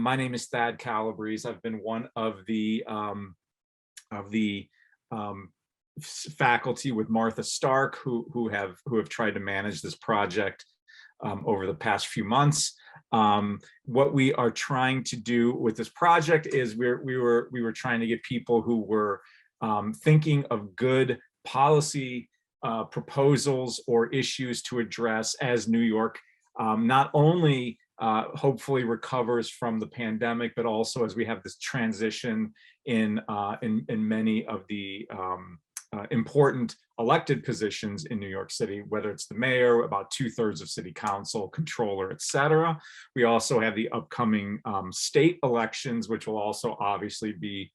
My name is Calabrese. I've been one of the faculty with Martha Stark who have tried to manage this project over the past few months. What we are trying to do with this project is we were trying to get people who were thinking of good policy proposals or issues to address as New York not only hopefully recovers from the pandemic, but also as we have this transition in many of the important elected positions in New York City, whether it's the mayor, about 2/3 of city council, controller, et cetera. We also have the upcoming state elections, which will also obviously be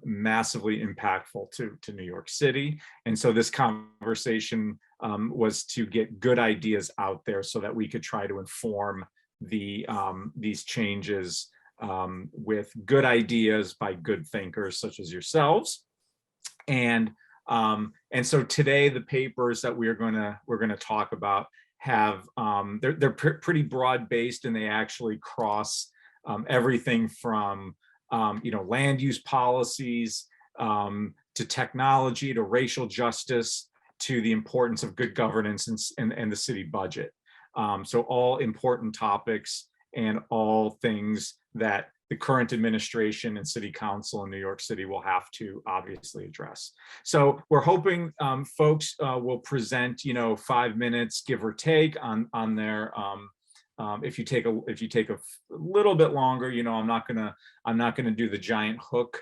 massively impactful to New York City. And so this conversation was to get good ideas out there so that we could try to inform these changes with good ideas by good thinkers such as yourselves. And so today the papers that we're gonna talk about have they're pretty broad based, and they actually cross everything from land use policies to technology to racial justice to the importance of good governance and the city budget. So all important topics and all things that the current administration and city council in New York City will have to obviously address. So we're hoping folks will present, 5 minutes, give or take, on their. If you take a little bit longer, I'm not gonna do the giant hook,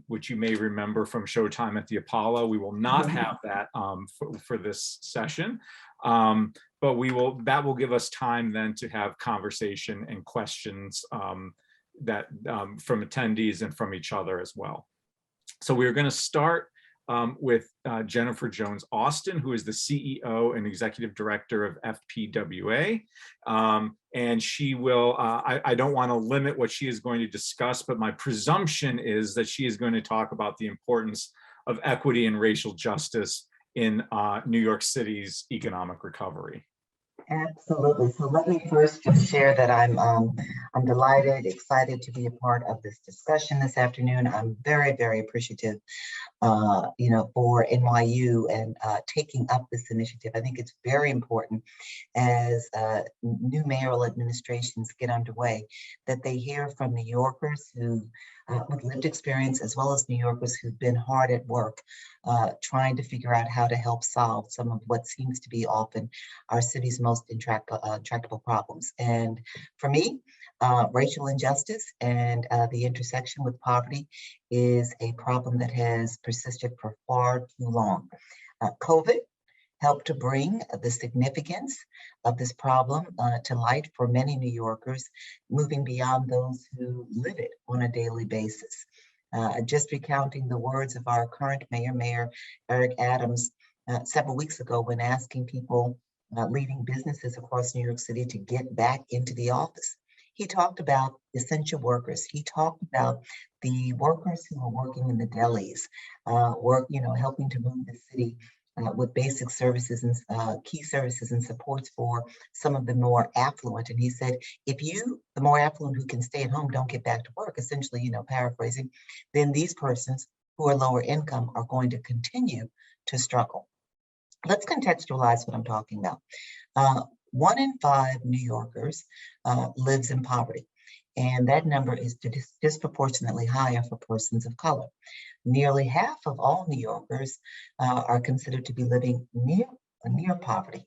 which you may remember from Showtime at the Apollo. We will not have that for this session. But that will give us time then to have conversation and questions that from attendees and from each other as well. So we're going to start with Jennifer Jones Austin, who is the CEO and Executive Director of FPWA. And she will, I don't want to limit what she is going to discuss, but my presumption is that she is going to talk about the importance of equity and racial justice in New York City's economic recovery. Absolutely. So let me first just share that I'm delighted, excited to be a part of this discussion this afternoon. I'm very, very appreciative, for NYU and taking up this initiative. I think it's very important as new mayoral administrations get underway that they hear from New Yorkers who with lived experience, as well as New Yorkers who've been hard at work trying to figure out how to help solve some of what seems to be often our city's most intractable problems. And for me, racial injustice and the intersection with poverty is a problem that has persisted for far too long. COVID helped to bring the significance of this problem to light for many New Yorkers, moving beyond those who live it on a daily basis. Just recounting the words of our current Mayor Eric Adams several weeks ago when asking people leading businesses across New York City to get back into the office. He talked about essential workers. He talked about the workers who are working in the delis, helping to move the city with basic services and key services and supports for some of the more affluent. And he said, if you, the more affluent who can stay at home, don't get back to work, essentially, paraphrasing, then these persons who are lower income are going to continue to struggle. Let's contextualize what I'm talking about. 1 in 5 New Yorkers lives in poverty, and that number is disproportionately higher for persons of color. Nearly half of all New Yorkers are considered to be living near poverty.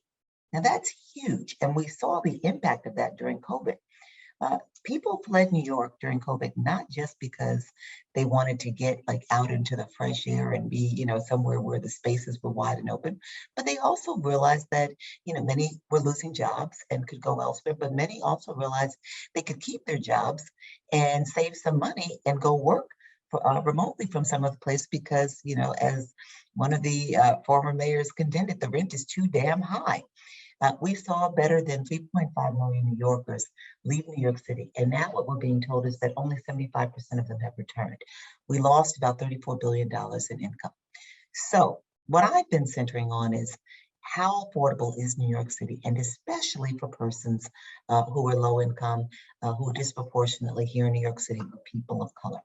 Now that's huge, and we saw the impact of that during COVID. People fled New York during COVID, not just because they wanted to get out into the fresh air and be, somewhere where the spaces were wide and open, but they also realized that, many were losing jobs and could go elsewhere, but many also realized they could keep their jobs and save some money and go work remotely from some of the place because, as one of the former mayors contended, the rent is too damn high. We saw better than 3.5 million New Yorkers leave New York City. And now what we're being told is that only 75% of them have returned. We lost about $34 billion in income. So what I've been centering on is how affordable is New York City, and especially for persons who are low income, who are disproportionately here in New York City, people of color.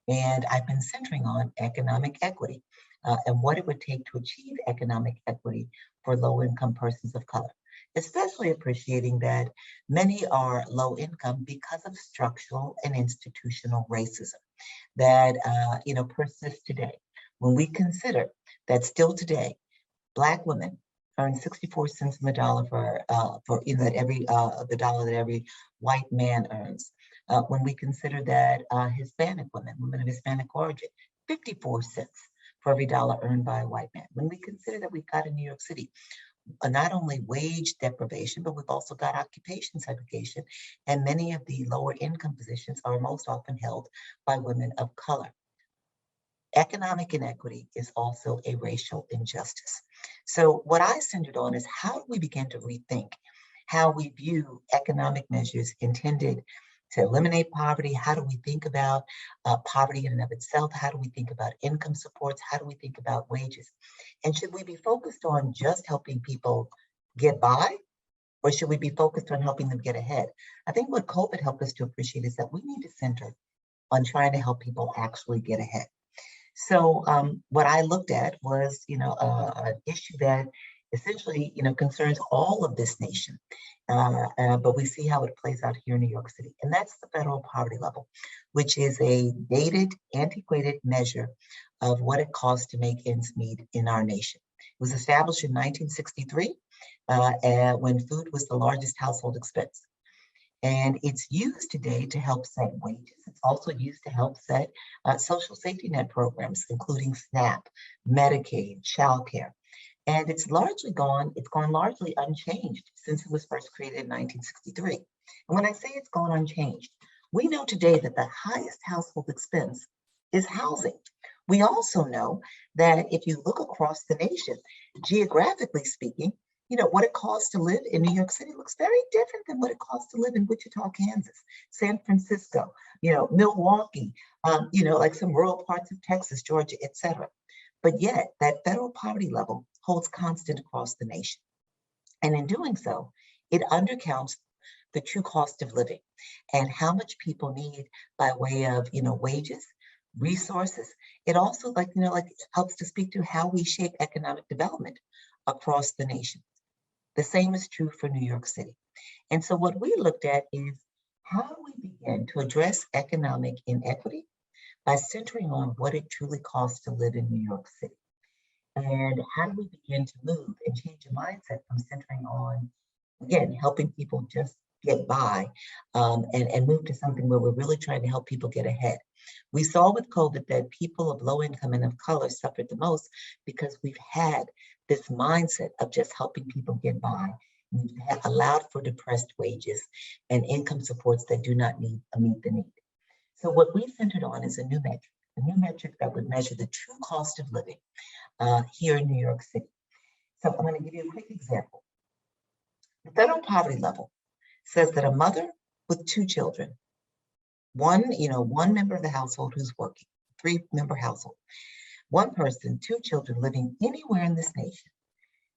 And I've been centering on economic equity and what it would take to achieve economic equity for low income persons of color, especially appreciating that many are low income because of structural and institutional racism that persists today. When we consider that still today, Black women earn 64 cents on the dollar for that every the dollar that every white man earns. When we consider that Hispanic women of Hispanic origin, 54 cents for every dollar earned by a white man. When we consider that we've got in New York City not only wage deprivation, but we've also got occupation segregation, and many of the lower income positions are most often held by women of color. Economic inequity is also a racial injustice. So what I centered on is how do we begin to rethink how we view economic measures intended to eliminate poverty? How do we think about poverty in and of itself? How do we think about income supports? How do we think about wages? And should we be focused on just helping people get by? Or should we be focused on helping them get ahead? I think what COVID helped us to appreciate is that we need to center on trying to help people actually get ahead. So what I looked at was, an issue that essentially, concerns all of this nation, but we see how it plays out here in New York City, and that's the federal poverty level, which is a dated, antiquated measure of what it costs to make ends meet in our nation. It was established in 1963 when food was the largest household expense. And it's used today to help set wages. It's also used to help set social safety net programs, including SNAP, Medicaid, childcare. And it's gone largely unchanged since it was first created in 1963. And when I say it's gone unchanged, we know today that the highest household expense is housing. We also know that if you look across the nation, geographically speaking, what it costs to live in New York City looks very different than what it costs to live in Wichita, Kansas, San Francisco, Milwaukee, like some rural parts of Texas, Georgia, et cetera. But yet that federal poverty level holds constant across the nation. And in doing so, it undercounts the true cost of living and how much people need by way of, wages, resources. It also helps to speak to how we shape economic development across the nation. The same is true for New York City. And so what we looked at is how do we begin to address economic inequity by centering on what it truly costs to live in New York City? And how do we begin to move and change the mindset from centering on, again, helping people just get by and move to something where we're really trying to help people get ahead? We saw with COVID that people of low income and of color suffered the most because we've had this mindset of just helping people get by. We've allowed for depressed wages and income supports that do not meet the need. So what we centered on is a new metric that would measure the true cost of living here in New York City. So I'm going to give you a quick example. The federal poverty level says that a mother with 2 children, one member of the household who's working, 3-member household, one person, 2 children living anywhere in this nation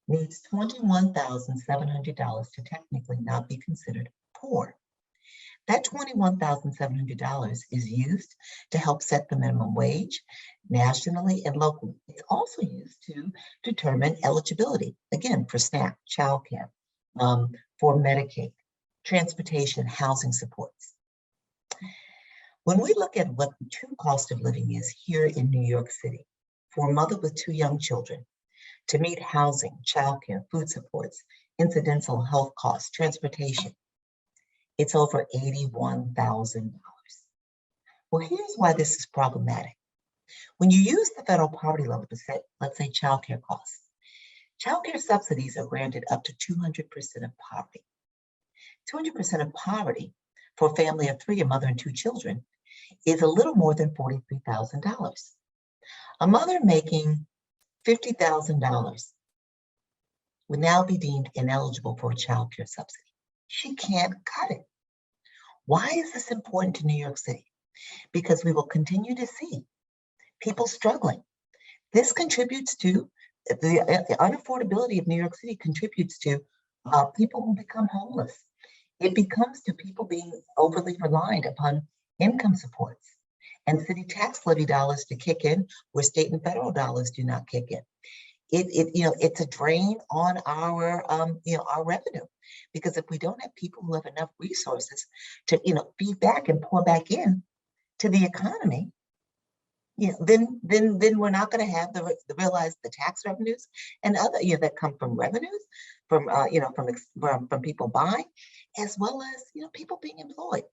needs $21,700 to technically not be considered poor. That $21,700 is used to help set the minimum wage nationally and locally. It's also used to determine eligibility, again, for SNAP, childcare, for Medicaid, transportation, housing supports. When we look at what the true cost of living is here in New York City, for a mother with 2 young children, to meet housing, childcare, food supports, incidental health costs, transportation, it's over $81,000. Well, here's why this is problematic. When you use the federal poverty level to set, let's say, childcare costs, childcare subsidies are granted up to 200% of poverty. 200% of poverty for a family of 3, a mother and 2 children, is a little more than $43,000. A mother making $50,000 would now be deemed ineligible for a child care subsidy. She can't cut it. Why is this important to New York City? Because we will continue to see people struggling. This contributes to the unaffordability of New York City contributes to people who become homeless. It becomes to people being overly reliant upon income supports and city tax levy dollars to kick in where state and federal dollars do not kick in. It's a drain on our our revenue, because if we don't have people who have enough resources to feed back and pour back in to the economy, then we're not going to have the realize the tax revenues and other that come from revenues from from people buying, as well as people being employed.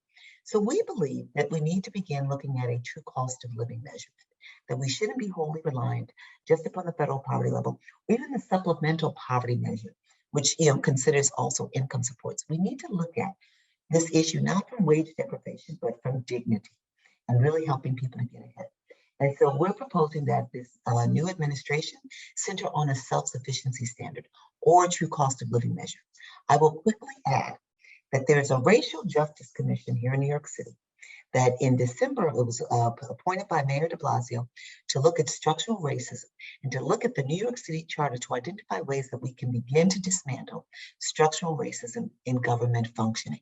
So we believe that we need to begin looking at a true cost of living measurement, that we shouldn't be wholly reliant just upon the federal poverty level, or even the supplemental poverty measure, which considers also income supports. We need to look at this issue not from wage deprivation, but from dignity, and really helping people to get ahead. And so we're proposing that this new administration center on a self-sufficiency standard or a true cost of living measure. I will quickly add that there is a racial justice commission here in New York City that in December, it was appointed by Mayor de Blasio to look at structural racism and to look at the New York City Charter to identify ways that we can begin to dismantle structural racism in government functioning.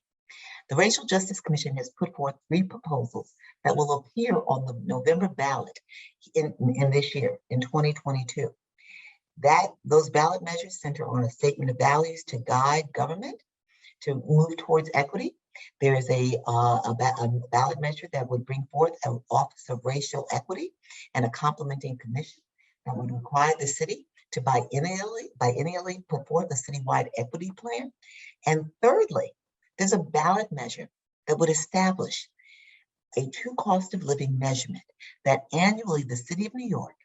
The Racial Justice Commission has put forth 3 proposals that will appear on the November ballot in this year, in 2022. Those ballot measures center on a statement of values to guide government to move towards equity. There is a ballot measure that would bring forth an Office of Racial Equity and a complementing commission that would require the city to biennially put forth a citywide equity plan. And thirdly, there's a ballot measure that would establish a true cost of living measurement that annually the city of New York,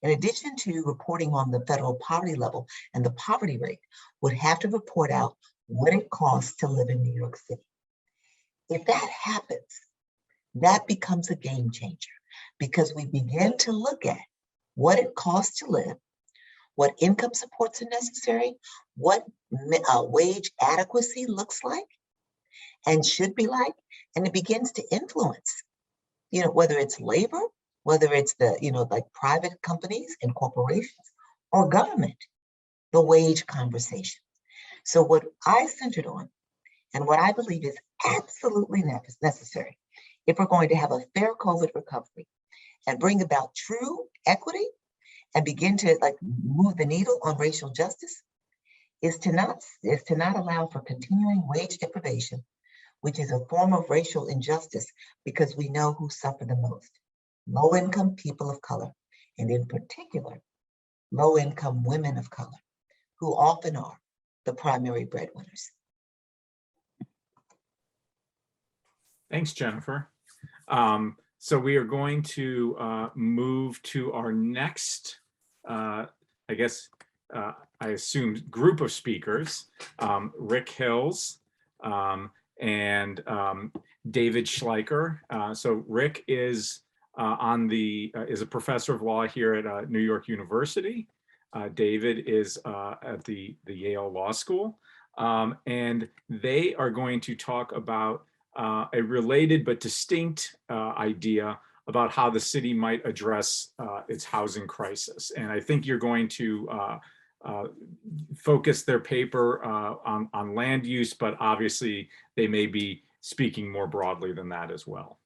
in addition to reporting on the federal poverty level and the poverty rate, would have to report out what it costs to live in New York City. If that happens, that becomes a game changer, because we begin to look at what it costs to live, what income supports are necessary, what wage adequacy looks like and should be like, and it begins to influence, whether it's labor, whether it's the, like private companies and corporations or government, the wage conversation. So what I centered on, and what I believe is absolutely necessary, if we're going to have a fair COVID recovery and bring about true equity and begin to move the needle on racial justice, is to not allow for continuing wage deprivation, which is a form of racial injustice, because we know who suffer the most: low-income people of color, and in particular, low-income women of color, who often are the primary breadwinners. Thanks, Jennifer. So we are going to move to our next, I assume, group of speakers, Rick Hills and David Schleicher. So Rick is is a professor of law here at New York University. David is at the Yale Law School, and they are going to talk about a related but distinct idea about how the city might address its housing crisis. And I think you're going to focus their paper on land use, but obviously they may be speaking more broadly than that as well.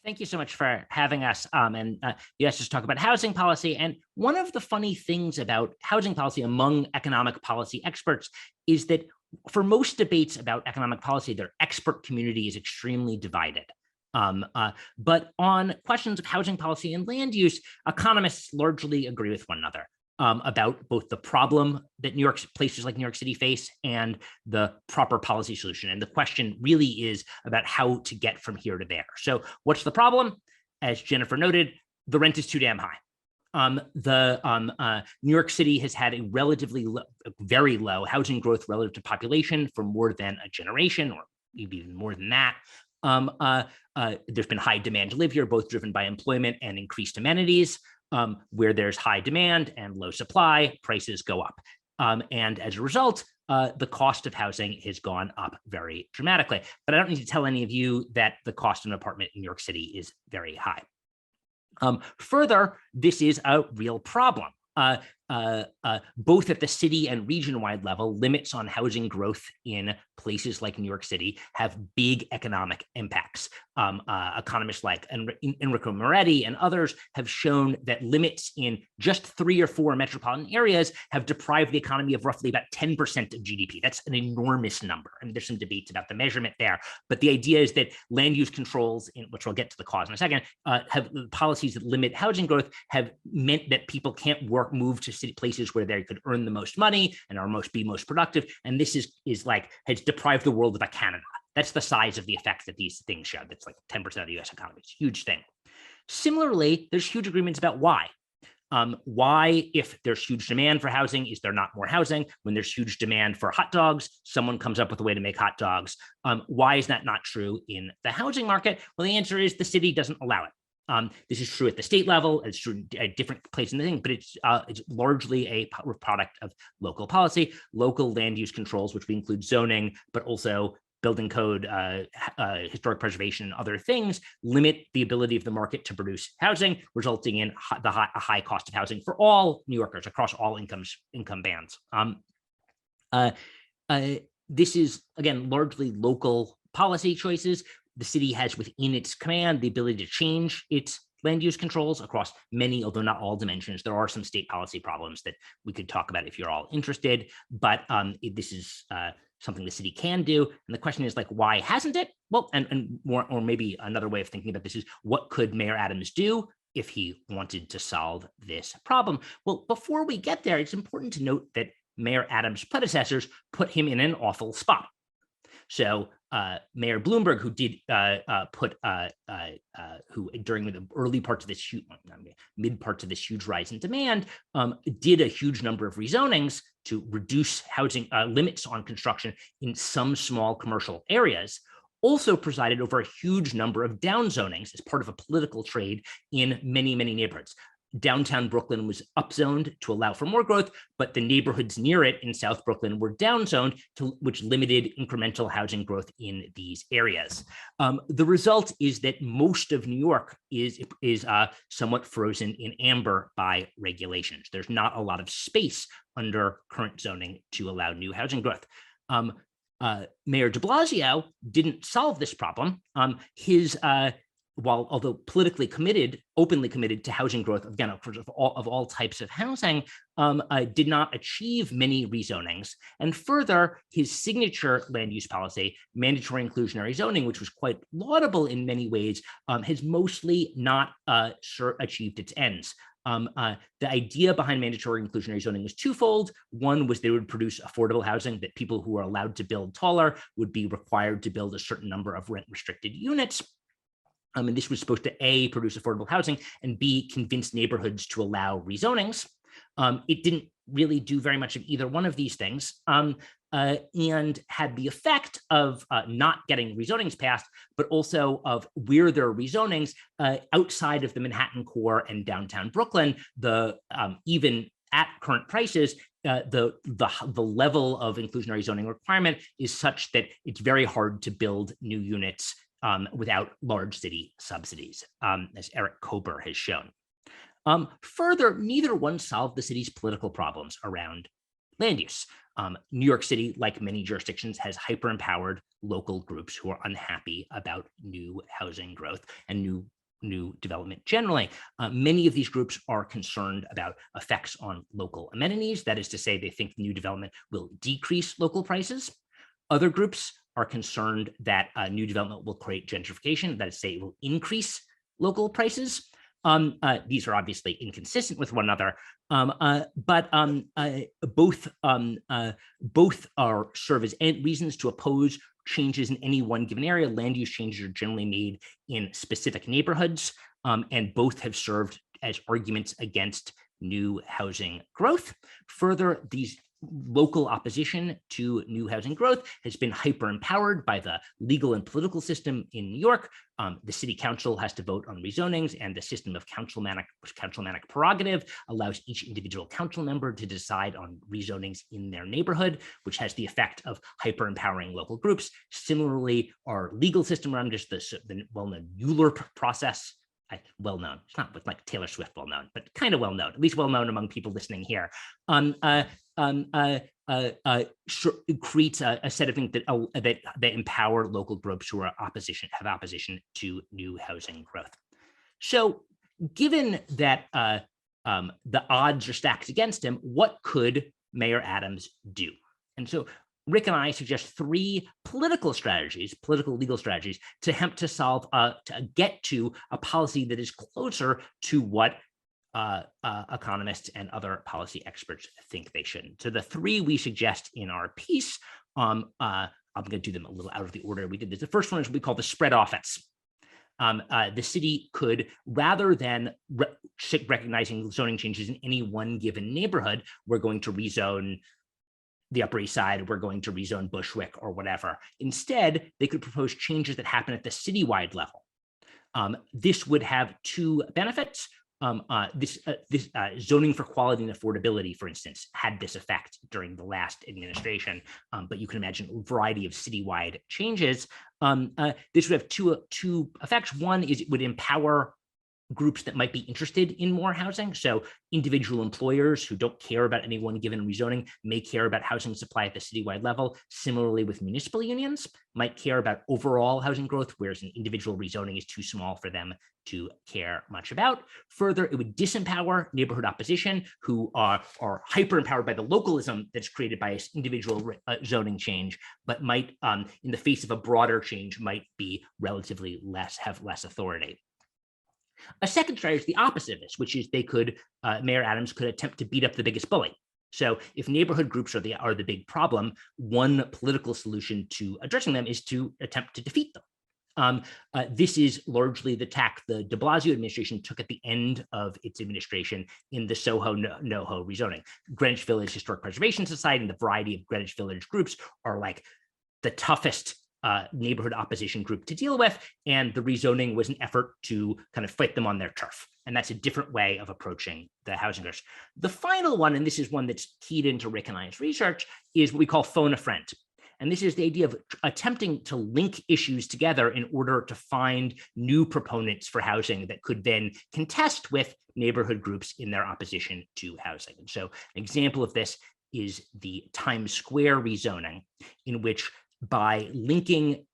Thank you so much for having us. You guys just talk about housing policy. And one of the funny things about housing policy among economic policy experts is that for most debates about economic policy, their expert community is extremely divided. But on questions of housing policy and land use, economists largely agree with one another about both the problem that places like New York City face and the proper policy solution. And the question really is about how to get from here to there. So what's the problem? As Jennifer noted, the rent is too damn high. New York City has had a relatively very low housing growth relative to population for more than a generation, or maybe even more than that. There's been high demand to live here, both driven by employment and increased amenities. Where there's high demand and low supply, prices go up. And as a result, the cost of housing has gone up very dramatically. But I don't need to tell any of you that the cost of an apartment in New York City is very high. Further, this is a real problem. both at the city and region-wide level, limits on housing growth in places like New York City have big economic impacts. Economists like Enrico Moretti and others have shown that limits in just 3 or 4 metropolitan areas have deprived the economy of roughly about 10% of GDP. That's an enormous number. I mean, there's some debates about the measurement there, but the idea is that land use controls, which we'll get to the cause in a second, have policies that limit housing growth have meant that people can't move to city places where they could earn the most money and be most productive. And this has deprived the world of a Canada. That's the size of the effect that these things show. That's like 10% of the US economy. It's a huge thing. Similarly, there's huge agreements about why. Why, if there's huge demand for housing, is there not more housing? When there's huge demand for hot dogs, someone comes up with a way to make hot dogs. Why is that not true in the housing market? Well, the answer is the city doesn't allow it. This is true at the state level, it's true at different places in the thing, but it's largely a product of local policy, local land use controls, which we include zoning, but also building code, historic preservation, and other things limit the ability of the market to produce housing, resulting in a high cost of housing for all New Yorkers across all income bands. This is, again, largely local policy choices. The city has within its command the ability to change its land use controls across many, although not all dimensions. There are some state policy problems that we could talk about if you're all interested, but this is something the city can do. And the question is, like, why hasn't it? Well, and more, or maybe another way of thinking about this is, what could Mayor Adams do if he wanted to solve this problem? Well, before we get there, it's important to note that Mayor Adams' predecessors put him in an awful spot. So Mayor Bloomberg, who did who during the early parts of this mid parts of this huge rise in demand, did a huge number of rezonings to reduce housing limits on construction in some small commercial areas, also presided over a huge number of downzonings as part of a political trade in many, many neighborhoods. Downtown Brooklyn was upzoned to allow for more growth, but the neighborhoods near it in South Brooklyn were downzoned, which limited incremental housing growth in these areas. The result is that most of New York is somewhat frozen in amber by regulations. There's not a lot of space under current zoning to allow new housing growth. Mayor de Blasio didn't solve this problem. Although politically committed, openly committed to housing growth, again, of all types of housing, did not achieve many rezonings. And further, his signature land use policy, mandatory inclusionary zoning, which was quite laudable in many ways, has mostly not achieved its ends. The idea behind mandatory inclusionary zoning was twofold. One was they would produce affordable housing, that people who were allowed to build taller would be required to build a certain number of rent-restricted units. And this was supposed to A, produce affordable housing, and B, convince neighborhoods to allow rezonings. It didn't really do very much of either one of these things, and had the effect of not getting rezonings passed, but also of where there are rezonings outside of the Manhattan core and downtown Brooklyn, even at current prices, the level of inclusionary zoning requirement is such that it's very hard to build new units without large city subsidies, as Eric Kober has shown. Further, neither one solved the city's political problems around land use. New York City, like many jurisdictions, has hyper-empowered local groups who are unhappy about new housing growth and new development generally. Many of these groups are concerned about effects on local amenities. That is to say, they think new development will decrease local prices. Other groups are concerned that new development will create gentrification, that is to say, it will increase local prices. These are obviously inconsistent with one another, but both serve as reasons to oppose changes in any one given area. Land use changes are generally made in specific neighborhoods, and both have served as arguments against new housing growth. Further, these local opposition to new housing growth has been hyper-empowered by the legal and political system in New York. The city council has to vote on rezonings, and the system of councilmanic prerogative allows each individual council member to decide on rezonings in their neighborhood, which has the effect of hyper-empowering local groups. Similarly, our legal system around just the well-known Euler process, well known. It's not with like Taylor Swift well known, but kind of well known, at least well known among people listening here. Creates a set of things that empower local groups who are have opposition to new housing growth. So, given that the odds are stacked against him, what could Mayor Adams do? And so Rick and I suggest three political legal strategies to attempt to solve, to get to a policy that is closer to what economists and other policy experts think they should. So the three we suggest in our piece, I'm going to do them a little out of the order we did this. The first one is what we call the spread offense. The city could, rather than recognizing zoning changes in any one given neighborhood, we're going to rezone the Upper East Side, we're going to rezone Bushwick or whatever. Instead, they could propose changes that happen at the citywide level. This would have two benefits. Zoning for quality and affordability, for instance, had this effect during the last administration, but you can imagine a variety of citywide changes. This would have two effects. One is it would empower groups that might be interested in more housing. So individual employers who don't care about any one given rezoning may care about housing supply at the citywide level. Similarly, with municipal unions, might care about overall housing growth, whereas an individual rezoning is too small for them to care much about. Further, it would disempower neighborhood opposition who are hyper empowered by the localism that's created by this individual zoning change, but might, in the face of a broader change, might be relatively have less authority. A second strategy is the opposite of this, which is Mayor Adams could attempt to beat up the biggest bully. So if neighborhood groups are the big problem, one political solution to addressing them is to attempt to defeat them. This is largely the tack the de Blasio administration took at the end of its administration in the Soho NoHo rezoning. Greenwich Village Historic Preservation Society and the variety of Greenwich Village groups are like the toughest neighborhood opposition group to deal with, and the rezoning was an effort to kind of fight them on their turf. And that's a different way of approaching the housing crisis. The final one, and this is one that's keyed into Rick and I's research, is what we call phone a friend. And this is the idea of attempting to link issues together in order to find new proponents for housing that could then contest with neighborhood groups in their opposition to housing. And so an example of this is the Times Square rezoning, in which by linking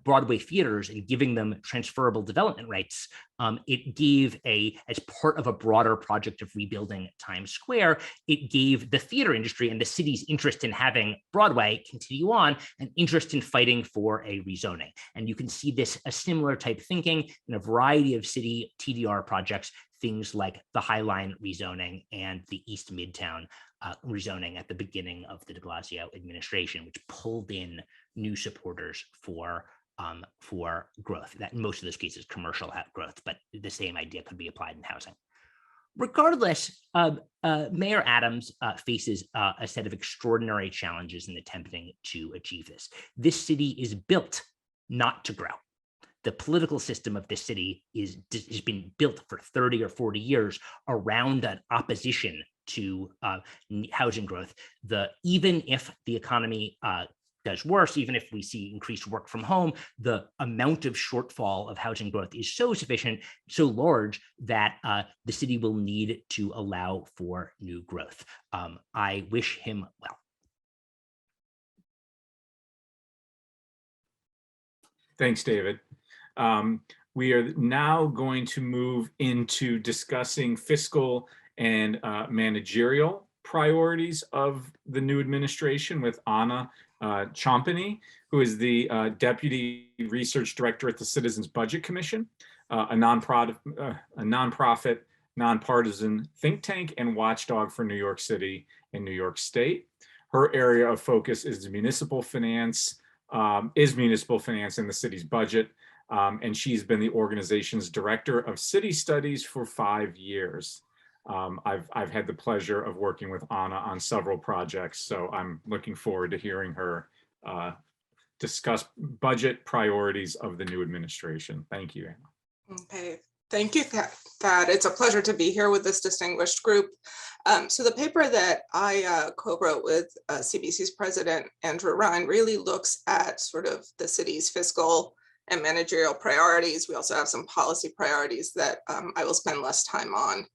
Broadway theaters and giving them transferable development rights, it gave as part of a broader project of rebuilding Times Square, it gave the theater industry and the city's interest in having Broadway continue on an interest in fighting for a rezoning. And you can see a similar type thinking in a variety of city TDR projects, things like the High Line rezoning and the East Midtown rezoning at the beginning of the de Blasio administration, which pulled in new supporters for growth. That in most of those cases, commercial growth, but the same idea could be applied in housing. Regardless, Mayor Adams faces a set of extraordinary challenges in attempting to achieve this. This city is built not to grow. The political system of this city has been built for 30 or 40 years around an opposition to housing growth. Even if the economy does worse, even if we see increased work from home, the amount of shortfall of housing growth is so large that the city will need to allow for new growth. I wish him well. Thanks, David. We are now going to move into discussing fiscal and managerial priorities of the new administration with Anna Champeny, who is the Deputy Research Director at the Citizens Budget Commission, a nonprofit, nonpartisan think tank and watchdog for New York City and New York State. Her area of focus is municipal finance, in the city's budget, and she's been the organization's Director of City Studies for 5 years. I've had the pleasure of working with Anna on several projects, so I'm looking forward to hearing her discuss budget priorities of the new administration. Thank you, Anna. Okay, thank you, Thad. It's a pleasure to be here with this distinguished group. So the paper that I co-wrote with CBC's president, Andrew Ryan, really looks at sort of the city's fiscal and managerial priorities. We also have some policy priorities that I will spend less time on.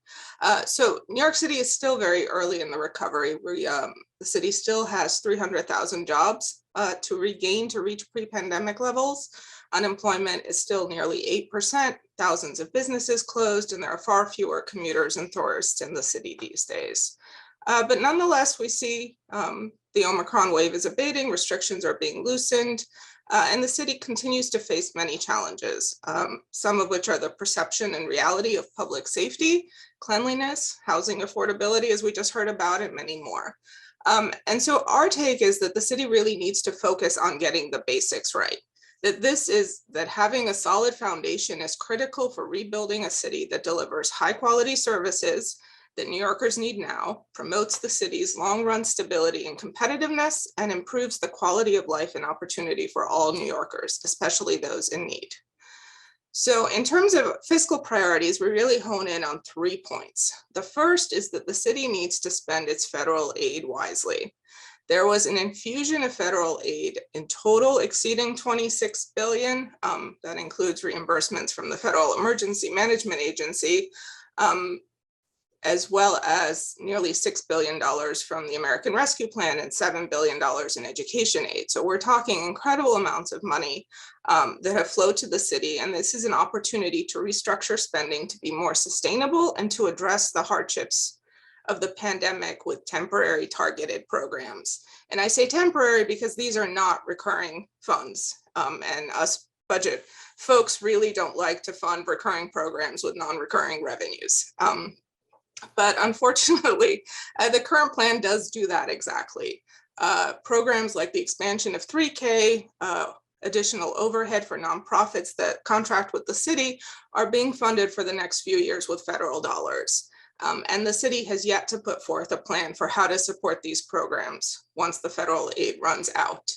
So New York City is still very early in the recovery. The city still has 300,000 jobs to regain to reach pre-pandemic levels. Unemployment is still nearly 8%, thousands of businesses closed, and there are far fewer commuters and tourists in the city these days. But nonetheless, we see the Omicron wave is abating, restrictions are being loosened, and the city continues to face many challenges, some of which are the perception and reality of public safety, cleanliness, housing affordability, as we just heard about, and many more. And so our take is that the city really needs to focus on getting the basics right. That having a solid foundation is critical for rebuilding a city that delivers high quality services that New Yorkers need now, promotes the city's long-run stability and competitiveness, and improves the quality of life and opportunity for all New Yorkers, especially those in need. So in terms of fiscal priorities, we really hone in on 3 points. The first is that the city needs to spend its federal aid wisely. There was an infusion of federal aid in total exceeding $26 billion. That includes reimbursements from the Federal Emergency Management Agency, as well as nearly $6 billion from the American Rescue Plan and $7 billion in education aid. So we're talking incredible amounts of money that have flowed to the city. And this is an opportunity to restructure spending to be more sustainable and to address the hardships of the pandemic with temporary targeted programs. And I say temporary because these are not recurring funds. And us budget folks really don't like to fund recurring programs with non-recurring revenues. But unfortunately, the current plan does do that exactly. Programs like the expansion of 3K, additional overhead for nonprofits that contract with the city are being funded for the next few years with federal dollars. And the city has yet to put forth a plan for how to support these programs once the federal aid runs out.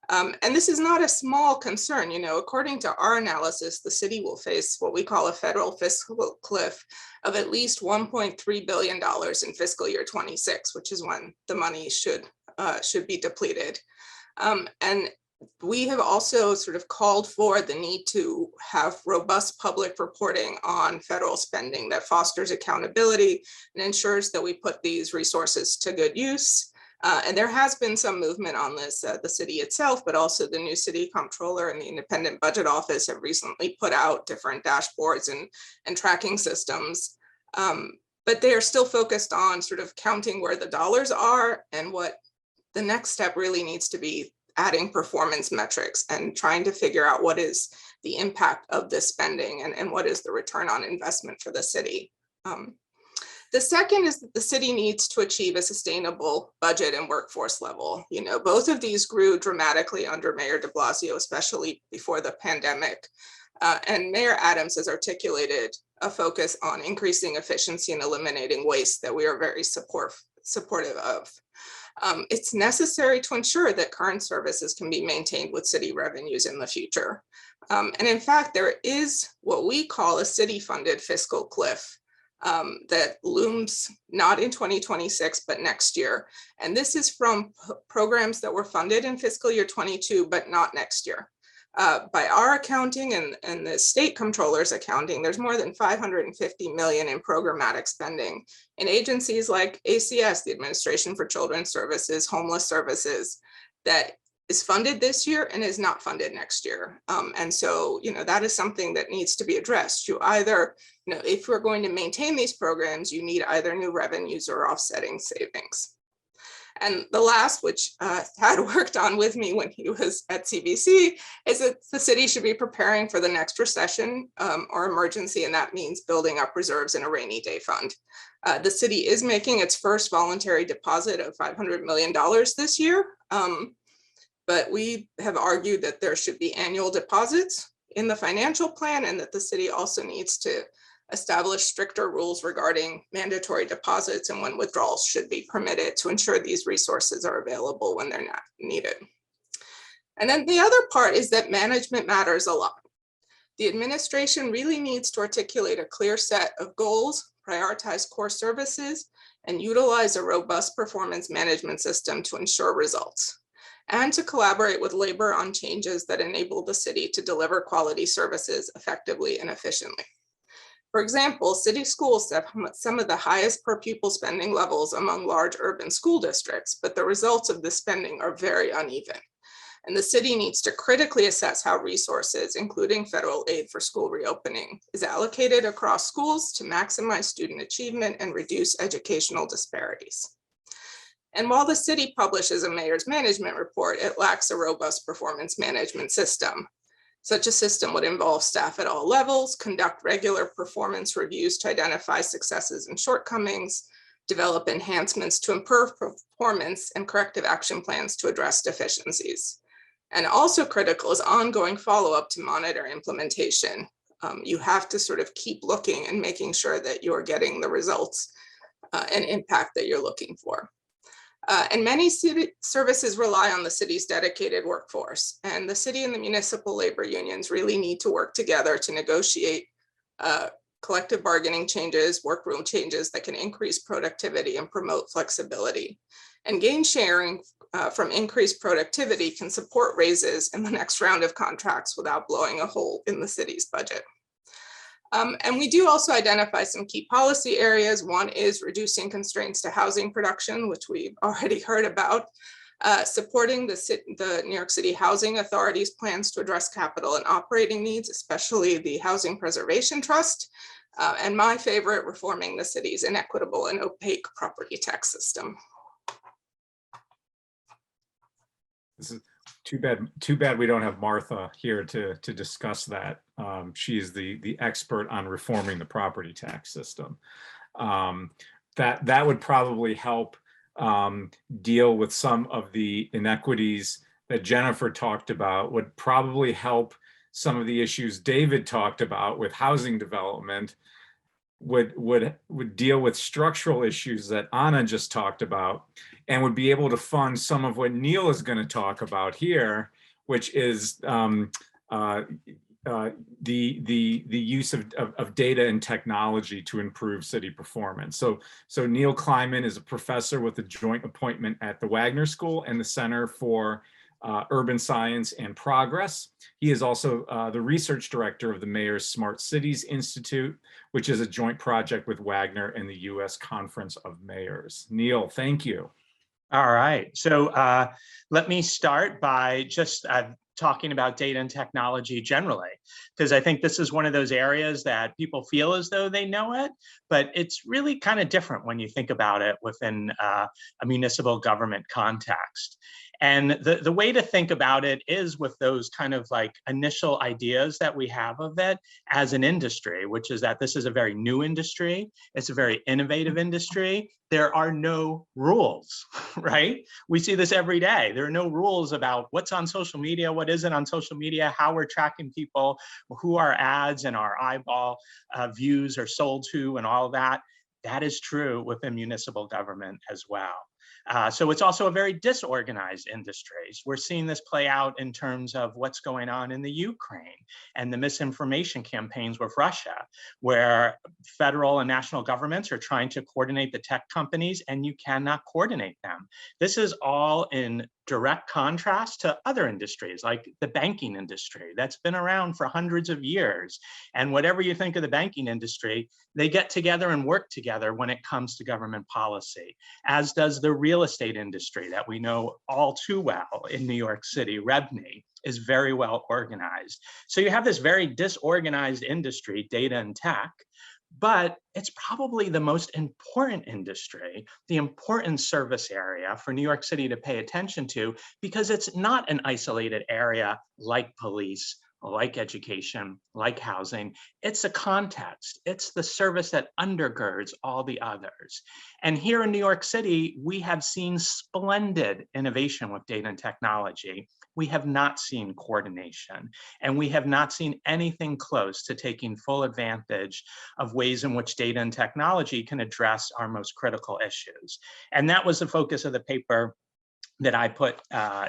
And this is not a small concern. You know, according to our analysis, the city will face what we call a federal fiscal cliff of at least $1.3 billion in fiscal year 26, which is when the money should be depleted. And we have also sort of called for the need to have robust public reporting on federal spending that fosters accountability and ensures that we put these resources to good use. And there has been some movement on this. The city itself, but also the new city comptroller and the independent budget office have recently put out different dashboards and tracking systems. But they are still focused on sort of counting where the dollars are, and what the next step really needs to be adding performance metrics and trying to figure out what is the impact of this spending and what is the return on investment for the city. The second is that the city needs to achieve a sustainable budget and workforce level. You know, both of these grew dramatically under Mayor de Blasio, especially before the pandemic. And Mayor Adams has articulated a focus on increasing efficiency and eliminating waste that we are very supportive of. It's necessary to ensure that current services can be maintained with city revenues in the future. And in fact, there is what we call a city-funded fiscal cliff that looms not in 2026, but next year. And this is from programs that were funded in fiscal year 22, but not next year. By our accounting and the state comptroller's accounting, there's more than $550 million in programmatic spending in agencies like ACS, the Administration for Children's Services, Homeless Services, that is funded this year and is not funded next year. And so, you know, that is something that needs to be addressed. You either, you know, if we're going to maintain these programs, you need either new revenues or offsetting savings. And the last, which Tad worked on with me when he was at CBC, is that the city should be preparing for the next recession or emergency, and that means building up reserves in a rainy day fund. The city is making its first voluntary deposit of $500 million this year, but we have argued that there should be annual deposits in the financial plan, and that the city also needs to establish stricter rules regarding mandatory deposits and when withdrawals should be permitted to ensure these resources are available when they're not needed. And then the other part is that management matters a lot. The administration really needs to articulate a clear set of goals, prioritize core services, and utilize a robust performance management system to ensure results. and to collaborate with labor on changes that enable the city to deliver quality services effectively and efficiently. For example, city schools have some of the highest per pupil spending levels among large urban school districts, but the results of this spending are very uneven. And the city needs to critically assess how resources, including federal aid for school reopening, is allocated across schools to maximize student achievement and reduce educational disparities. And while the city publishes a mayor's management report, it lacks a robust performance management system. Such a system would involve staff at all levels, conduct regular performance reviews to identify successes and shortcomings, develop enhancements to improve performance, and corrective action plans to address deficiencies. And also critical is ongoing follow-up to monitor implementation. You have to sort of keep looking and making sure that you're getting the results and impact that you're looking for. And many city services rely on the city's dedicated workforce, and the city and the municipal labor unions really need to work together to negotiate collective bargaining changes, workroom changes that can increase productivity and promote flexibility. And gain sharing from increased productivity can support raises in the next round of contracts without blowing a hole in the city's budget. And we do also identify some key policy areas. One is reducing constraints to housing production, which we've already heard about, supporting the New York City Housing Authority's plans to address capital and operating needs, especially the Housing Preservation Trust, and my favorite, reforming the city's inequitable and opaque property tax system. This is too bad we don't have Martha here to discuss that. She's the expert on reforming the property tax system. That would probably help deal with some of the inequities that Jennifer talked about, would probably help some of the issues David talked about with housing development, would deal with structural issues that Anna just talked about, and would be able to fund some of what Neil is going to talk about here, which is the use of data and technology to improve city performance. So Neil Kleiman is a professor with a joint appointment at the Wagner School and the Center for Urban Science and Progress. He is also the research director of the Mayor's Smart Cities Institute, which is a joint project with Wagner and the U.S. Conference of Mayors. Neil, thank you. All right, so let me start by just talking about data and technology generally, because I think this is one of those areas that people feel as though they know it, but it's really kind of different when you think about it within a municipal government context. And the way to think about it is with those kind of like initial ideas that we have of it as an industry, which is that this is a very new industry. It's a very innovative industry. There are no rules, right? We see this every day. There are no rules about what's on social media, what isn't on social media, how we're tracking people, who our ads and our eyeball views are sold to, and all that. That is true within municipal government as well. So it's also a very disorganized industry. We're seeing this play out in terms of what's going on in the Ukraine and the misinformation campaigns with Russia, where federal and national governments are trying to coordinate the tech companies and you cannot coordinate them. This is all in direct contrast to other industries like the banking industry that's been around for hundreds of years. And whatever you think of the banking industry, they get together and work together when it comes to government policy, as does the real estate industry that we know all too well in New York City. REBNY is very well organized. So you have this very disorganized industry, data and tech, but it's probably the most important industry, the important service area for New York City to pay attention to, because it's not an isolated area like police, like education, like housing. It's a context. It's the service that undergirds all the others. And here in New York City, we have seen splendid innovation with data and technology. We have not seen coordination, and we have not seen anything close to taking full advantage of ways in which data and technology can address our most critical issues. And that was the focus of the paper that I put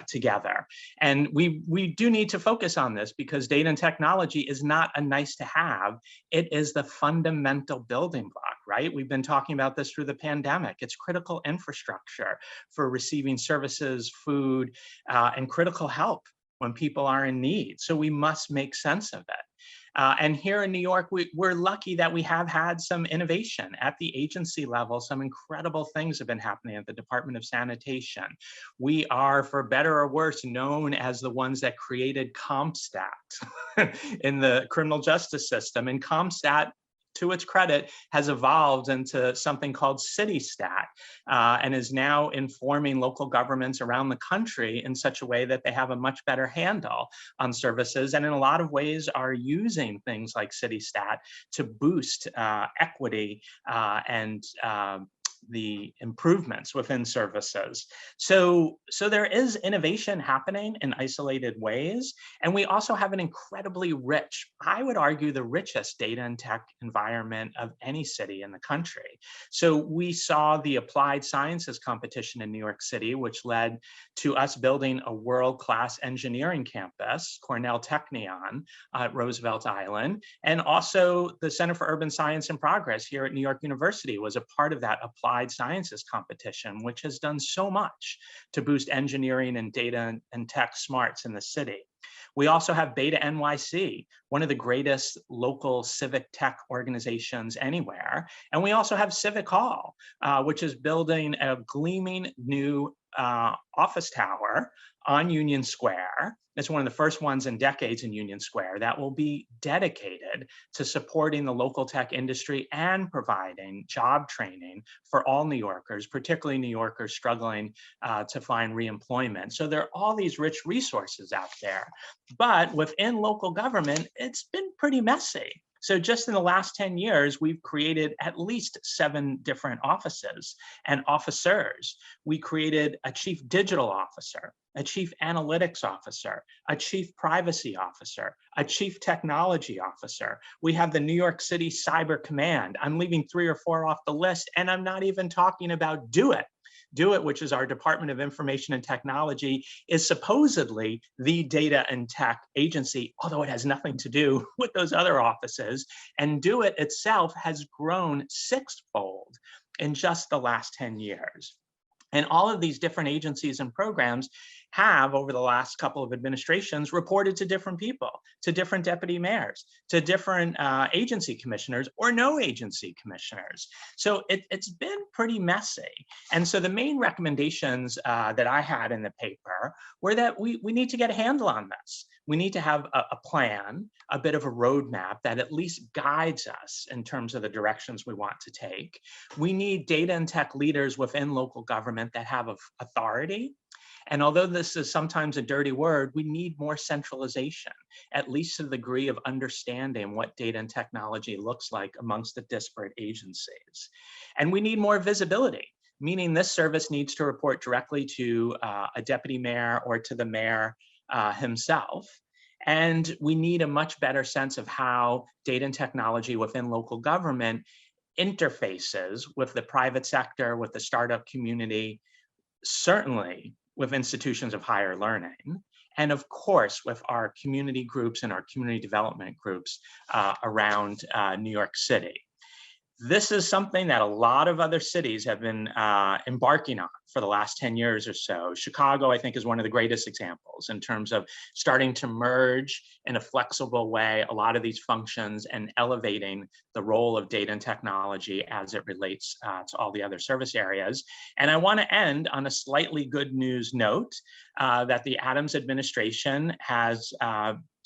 together. And we do need to focus on this because data and technology is not a nice to have. It is the fundamental building block, right? We've been talking about this through the pandemic. It's critical infrastructure for receiving services, food, and critical help when people are in need. So we must make sense of it. And here in New York, we're lucky that we have had some innovation at the agency level. Some incredible things have been happening at the Department of Sanitation. We are, for better or worse, known as the ones that created CompStat in the criminal justice system. And CompStat, to its credit, has evolved into something called CityStat and is now informing local governments around the country in such a way that they have a much better handle on services, and in a lot of ways are using things like CityStat to boost equity and the improvements within services. So there is innovation happening in isolated ways. And we also have an incredibly rich, I would argue the richest data and tech environment of any city in the country. So we saw the applied sciences competition in New York City, which led to us building a world-class engineering campus, Cornell Technion at Roosevelt Island. And also the Center for Urban Science and Progress here at New York University was a part of that applied sciences competition, which has done so much to boost engineering and data and tech smarts in the city. We also have Beta NYC, one of the greatest local civic tech organizations anywhere. And we also have Civic Hall, which is building a gleaming new office tower on Union Square. It's one of the first ones in decades in Union Square that will be dedicated to supporting the local tech industry and providing job training for all New Yorkers, particularly New Yorkers struggling to find reemployment. So there are all these rich resources out there. But within local government, it's been pretty messy. So just in the last 10 years, we've created at least 7 different offices and officers. We created a chief digital officer, a chief analytics officer, a chief privacy officer, a chief technology officer. We have the New York City Cyber Command. I'm leaving 3 or 4 off the list, and I'm not even talking about Do It. Do It, which is our Department of Information and Technology, is supposedly the data and tech agency, although it has nothing to do with those other offices. And Do It itself has grown 6-fold in just the last 10 years. And all of these different agencies and programs have, over the last couple of administrations, reported to different people, to different deputy mayors, to different agency commissioners or no agency commissioners. So it's been pretty messy. And so the main recommendations that I had in the paper were that we need to get a handle on this. We need to have a plan, a bit of a roadmap that at least guides us in terms of the directions we want to take. We need data and tech leaders within local government that have authority. And although this is sometimes a dirty word, we need more centralization, at least to the degree of understanding what data and technology looks like amongst the disparate agencies. And we need more visibility, meaning this service needs to report directly to a deputy mayor or to the mayor himself. And we need a much better sense of how data and technology within local government interfaces with the private sector, with the startup community, certainly with institutions of higher learning, and of course with our community groups and our community development groups around New York City. This is something that a lot of other cities have been embarking on for the last 10 years or so. Chicago, I think, is one of the greatest examples in terms of starting to merge in a flexible way a lot of these functions and elevating the role of data and technology as it relates to all the other service areas. And I want to end on a slightly good news note that the Adams administration has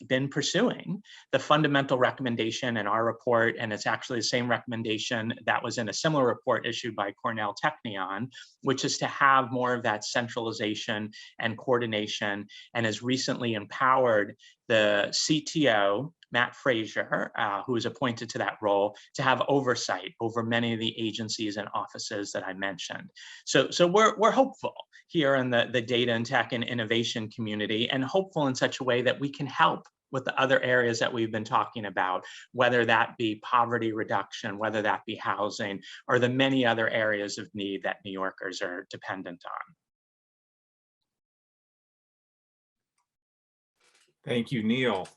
been pursuing the fundamental recommendation in our report, and it's actually the same recommendation that was in a similar report issued by Cornell Technion, which is to have more of that centralization and coordination, and has recently empowered the CTO, Matt Frazier, who is appointed to that role, to have oversight over many of the agencies and offices that I mentioned. So we're hopeful here in the data and tech and innovation community, and hopeful in such a way that we can help with the other areas that we've been talking about, whether that be poverty reduction, whether that be housing, or the many other areas of need that New Yorkers are dependent on. Thank you, Neil.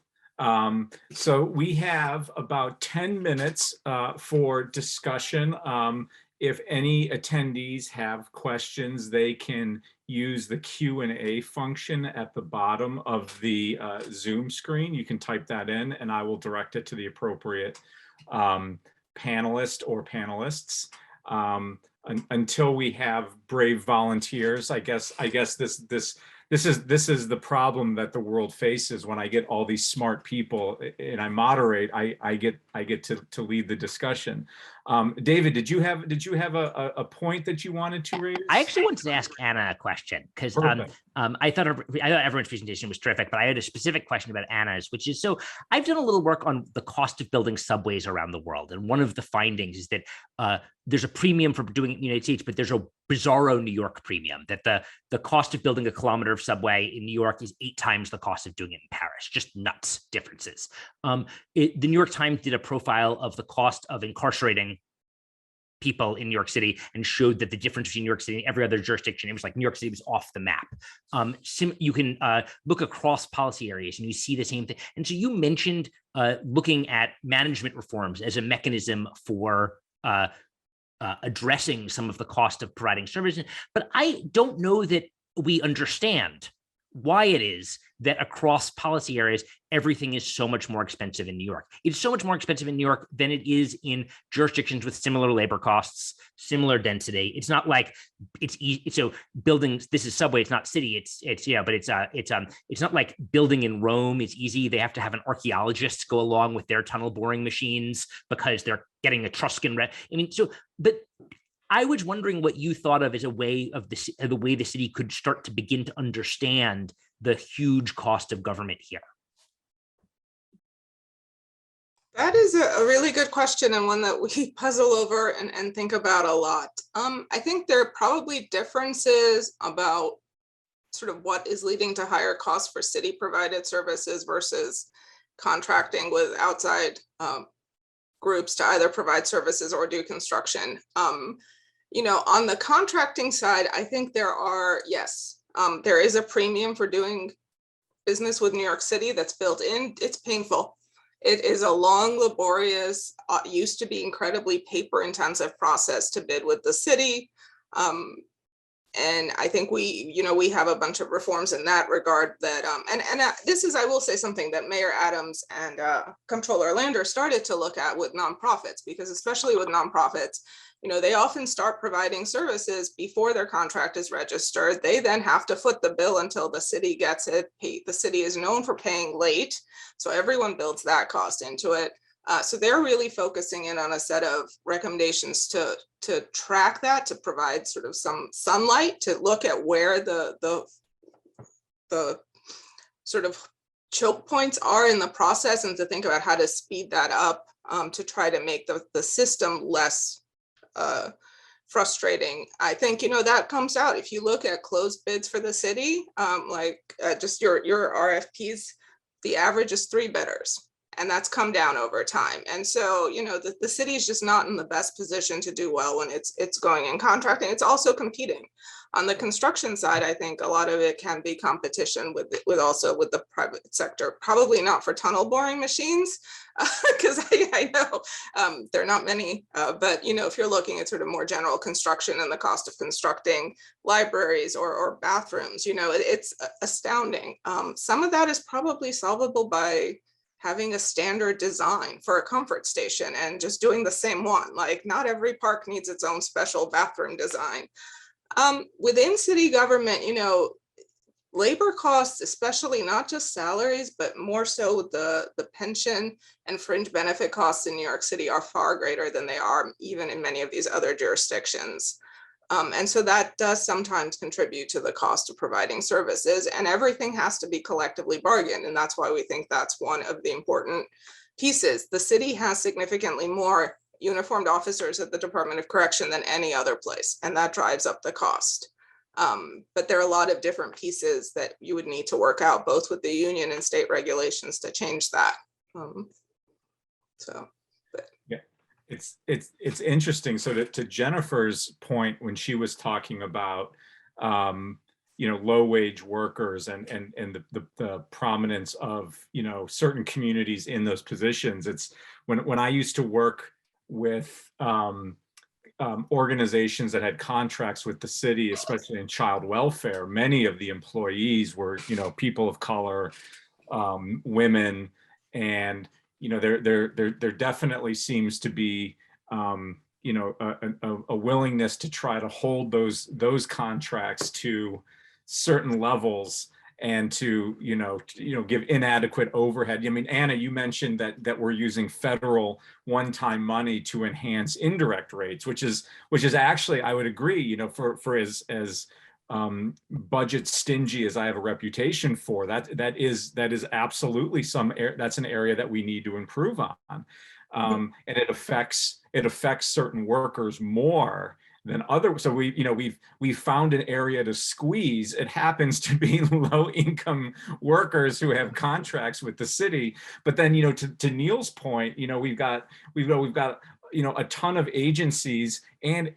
So we have about 10 minutes for discussion. If any attendees have questions, they can use the Q&A function at the bottom of the Zoom screen. You can type that in and I will direct it to the appropriate panelist or panelists. Until we have brave volunteers, I guess this is the problem that the world faces when I get all these smart people and I moderate. I get to lead the discussion. David, did you have a point that you wanted to raise? I actually wanted to ask Anna a question because I thought everyone's presentation was terrific, but I had a specific question about Anna's, which is, so I've done a little work on the cost of building subways around the world, and one of the findings is that there's a premium for doing it in the United States, but there's a bizarro New York premium, that the cost of building a kilometer of subway in New York is 8 times the cost of doing it in Paris. Just nuts differences. The New York Times did a profile of the cost of incarcerating people in New York City and showed that the difference between New York City and every other jurisdiction, it was like New York City was off the map. You can look across policy areas and you see the same thing. And so you mentioned looking at management reforms as a mechanism for addressing some of the cost of providing services, but I don't know that we understand why it is that across policy areas, everything is so much more expensive in New York. It's so much more expensive in New York than it is in jurisdictions with similar labor costs, similar density. It's not like it's easy. So buildings, this is subway, it's not city, but it's not like building in Rome is easy. They have to have an archaeologist go along with their tunnel boring machines because they're getting Etruscan. But I was wondering what you thought of as a way of the way the city could start to begin to understand the huge cost of government here. That is a really good question, and one that we puzzle over and think about a lot. I think there are probably differences about sort of what is leading to higher costs for city provided services versus contracting with outside groups to either provide services or do construction. On the contracting side, I think there is a premium for doing business with New York City that's built in. It's painful. It is a long, laborious, used to be incredibly paper intensive process to bid with the city. And I think we have a bunch of reforms in that regard that, this is, I will say, something that Mayor Adams and Comptroller Lander started to look at with nonprofits, because especially with nonprofits, they often start providing services before their contract is registered. They then have to foot the bill until the city gets it paid. The city is known for paying late, so everyone builds that cost into it. So they're really focusing in on a set of recommendations to track that, to provide sort of some sunlight, to look at where the sort of choke points are in the process, and to think about how to speed that up to try to make the system less frustrating. I think, that comes out if you look at closed bids for the city, just your RFPs, the average is 3 bidders. And that's come down over time. And so, the city is just not in the best position to do well when it's going in contracting. It's also competing. On the construction side, I think a lot of it can be competition with the private sector, probably not for tunnel boring machines, because I know there are not many, but if you're looking at sort of more general construction and the cost of constructing libraries or bathrooms, it's astounding. Some of that is probably solvable by having a standard design for a comfort station and just doing the same one. Like, not every park needs its own special bathroom design. Within city government, labor costs, especially not just salaries, but more so the pension and fringe benefit costs in New York City are far greater than they are even in many of these other jurisdictions. And so that does sometimes contribute to the cost of providing services, and everything has to be collectively bargained. And that's why we think that's one of the important pieces. The city has significantly more uniformed officers at the Department of Correction than any other place, and that drives up the cost. But there are a lot of different pieces that you would need to work out, both with the union and state regulations, to change that. It's interesting. So to Jennifer's point, when she was talking about low wage workers and the prominence of, certain communities in those positions. It's when I used to work with organizations that had contracts with the city, especially in child welfare, many of the employees were, people of color, women, and there definitely seems to be a willingness to try to hold those contracts to certain levels and to give inadequate overhead. I mean, Anna, you mentioned that we're using federal one-time money to enhance indirect rates, which is actually, I would agree, for as budget stingy as I have a reputation for, that is absolutely that's an area that we need to improve on. And it affects certain workers more than others. So we've found an area to squeeze. It happens to be low income workers who have contracts with the city. But then, to Neil's point, we've got a ton of agencies, and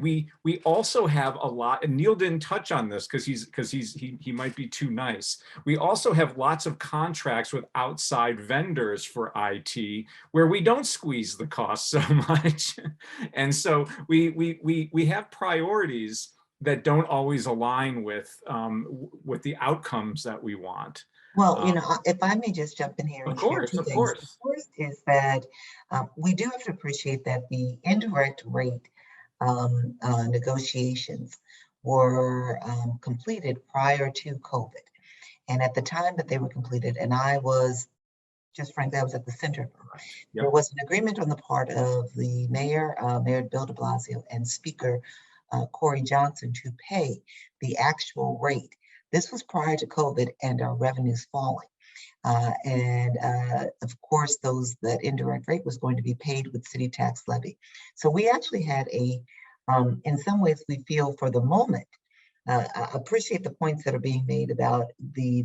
we also have a lot, and Neil didn't touch on this because he might be too nice. We also have lots of contracts with outside vendors for IT where we don't squeeze the cost so much. And so we have priorities that don't always align with the outcomes that we want. Well, if I may just jump in here and share two things. The first is that we do have to appreciate that the indirect rate negotiations were completed prior to COVID. And at the time that they were completed, and I was, just frankly, I was at the center of them. Yep. There was an agreement on the part of the mayor, Mayor Bill de Blasio, and Speaker Corey Johnson to pay the actual rate. This was prior to COVID and our revenues falling. Of course, that indirect rate was going to be paid with city tax levy. So we actually had in some ways, we feel for the moment, I appreciate the points that are being made about the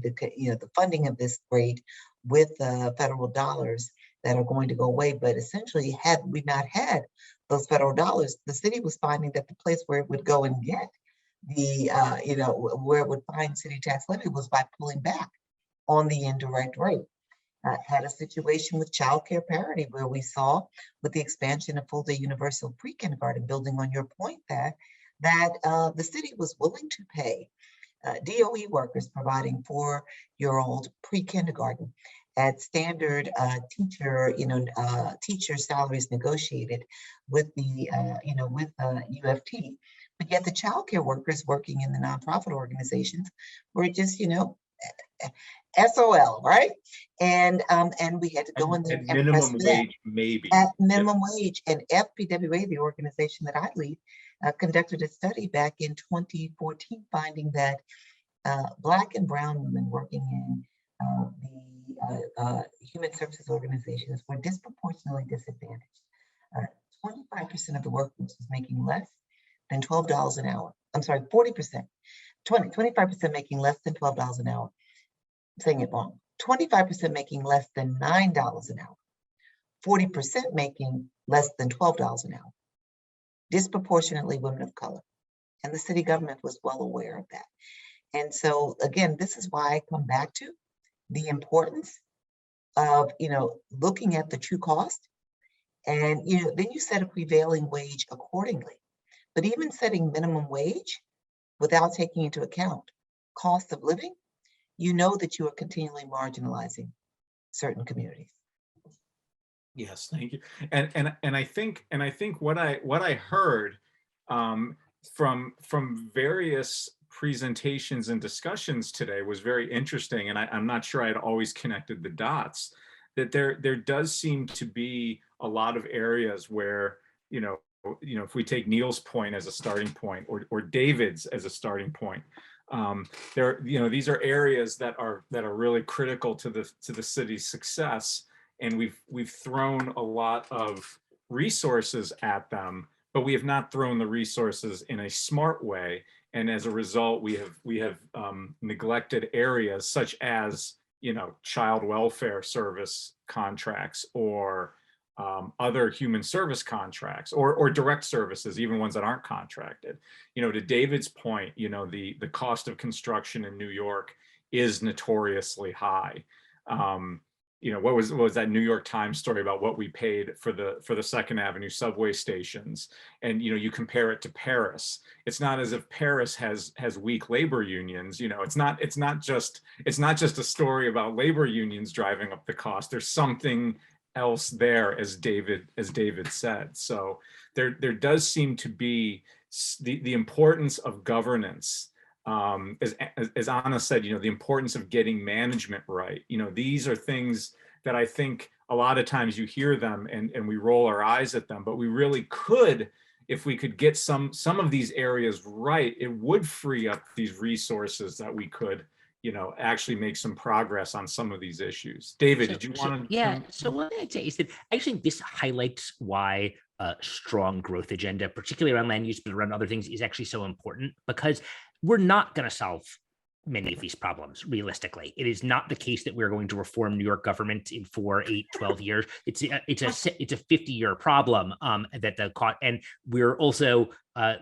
funding of this rate with federal dollars that are going to go away. But essentially, had we not had those federal dollars, the city was finding that the place where it would go and get where it would find city tax levy was by pulling back on the indirect rate. Had a situation with childcare parity where we saw, with the expansion of full-day universal pre-kindergarten, building on your point, that the city was willing to pay DOE workers providing 4-year-old pre-kindergarten at standard teacher salaries negotiated with the UFT. But yet the childcare workers working in the nonprofit organizations were just, SOL, right? And we had to go in there and minimum wage, maybe. At minimum wage. And FPWA, the organization that I lead, conducted a study back in 2014, finding that Black and brown women working in the human services organizations were disproportionately disadvantaged. 25% of the workforce was making less than $12 an hour. I'm sorry, 40%, 25% making less than $12 an hour. I'm saying it wrong. 25% making less than $9 an hour. 40% making less than $12 an hour. Disproportionately women of color. And the city government was well aware of that. And so again, this is why I come back to the importance of, looking at the true cost. And, then you set a prevailing wage accordingly. But even setting minimum wage without taking into account cost of living, that you are continually marginalizing certain communities. Yes, thank you. And I think what I heard from various presentations and discussions today was very interesting, and I'm not sure I'd always connected the dots. That there does seem to be a lot of areas where if we take Neil's point as a starting point, or David's as a starting point, these are areas that are really critical to the city's success, and we've thrown a lot of resources at them, but we have not thrown the resources in a smart way, and as a result, we have neglected areas such as child welfare service contracts, or other human service contracts or direct services, even ones that aren't contracted. You know, to David's point, you know, the cost of construction in New York is notoriously high. You know, what was that New York Times story about what we paid for the Second Avenue subway stations? And, you know, you compare it to Paris. It's not as if Paris has weak labor unions. You know, it's not just a story about labor unions driving up the cost. There's something else there, as David said. So there does seem to be the importance of governance. As Anna said, you know, the importance of getting management right. You know, these are things that I think a lot of times you hear them and we roll our eyes at them, but we really could, if we could get some of these areas right, it would free up these resources that we could, you know, actually make some progress on some of these issues. David, did you want to? Yeah, so what I'd say is that I think this highlights why a strong growth agenda, particularly around land use, but around other things, is actually so important, because we're not going to solve many of these problems realistically. It is not the case that we're going to reform New York government in 4, 8, 12 years. It's a 50-year problem and we're also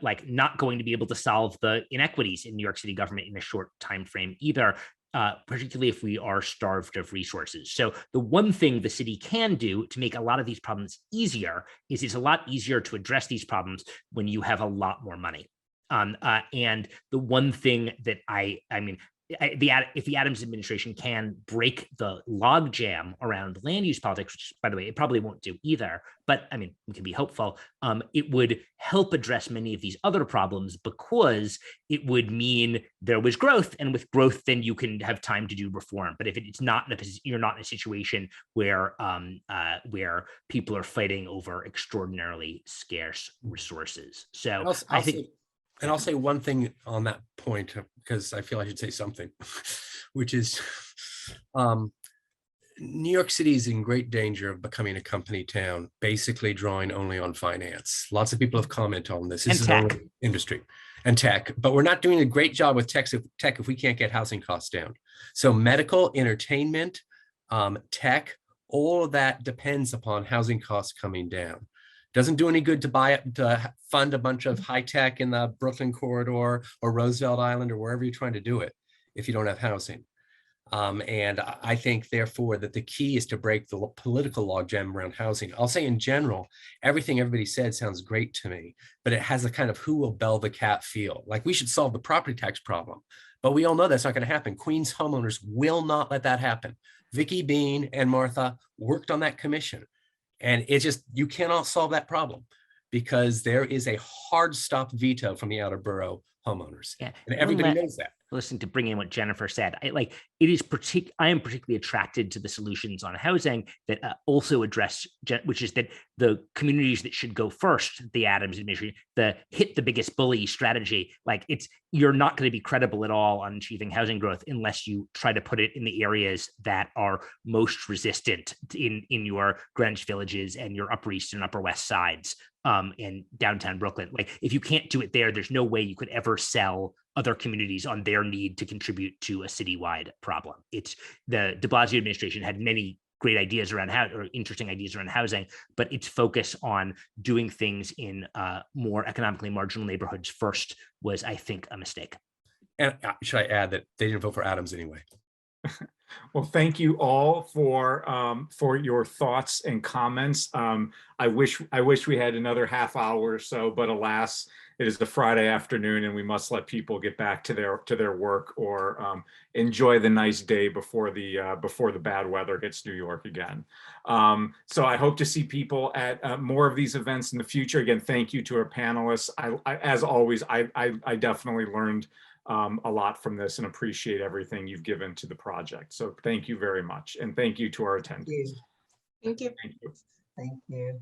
like not going to be able to solve the inequities in New York City government in a short time frame either. Particularly if we are starved of resources. So the one thing the city can do to make a lot of these problems easier is it's a lot easier to address these problems when you have a lot more money. And the one thing that if the Adams administration can break the logjam around land use politics, which, by the way, it probably won't do either, but I mean, we can be hopeful, it would help address many of these other problems, because it would mean there was growth, and with growth, then you can have time to do reform. But if it's not you're not in a situation where people are fighting over extraordinarily scarce resources. So I think. And I'll say one thing on that point, because I feel I should say something, which is New York City is in great danger of becoming a company town, basically drawing only on finance. Lots of people have commented on this. This is only industry and tech, but we're not doing a great job with tech if we can't get housing costs down. So medical, entertainment, tech, all of that depends upon housing costs coming down. Doesn't do any good to fund a bunch of high tech in the Brooklyn corridor or Roosevelt Island or wherever you're trying to do it if you don't have housing. And I think, therefore, that the key is to break the political logjam around housing. I'll say in general, everything everybody said sounds great to me, but it has a kind of who will bell the cat feel. Like, we should solve the property tax problem, but we all know that's not going to happen. Queens homeowners will not let that happen. Vicky Bean and Martha worked on that commission. And it's just, you cannot solve that problem because there is a hard stop veto from the outer borough homeowners. Yeah. And everybody knows that. Listen, to bring in what Jennifer said, I am particularly attracted to the solutions on housing that also address, which is that the communities that should go first, the Adams administration, the hit the biggest bully strategy, like you're not going to be credible at all on achieving housing growth unless you try to put it in the areas that are most resistant in your Greenwich Villages and your Upper East and Upper West sides in downtown Brooklyn. Like, if you can't do it there's no way you could ever sell other communities on their need to contribute to a citywide problem. It's the de Blasio administration had many great ideas around interesting ideas around housing, but its focus on doing things in more economically marginal neighborhoods first was, I think, a mistake. And should I add that they didn't vote for Adams anyway? Well, thank you all for your thoughts and comments. I wish we had another half hour or so, but alas, it is the Friday afternoon, and we must let people get back to their work or enjoy the nice day before the bad weather hits New York again. So I hope to see people at more of these events in the future. Again, thank you to our panelists. As always, I definitely learned a lot from this and appreciate everything you've given to the project. So thank you very much. And thank you to our attendees. Thank you. Thank you.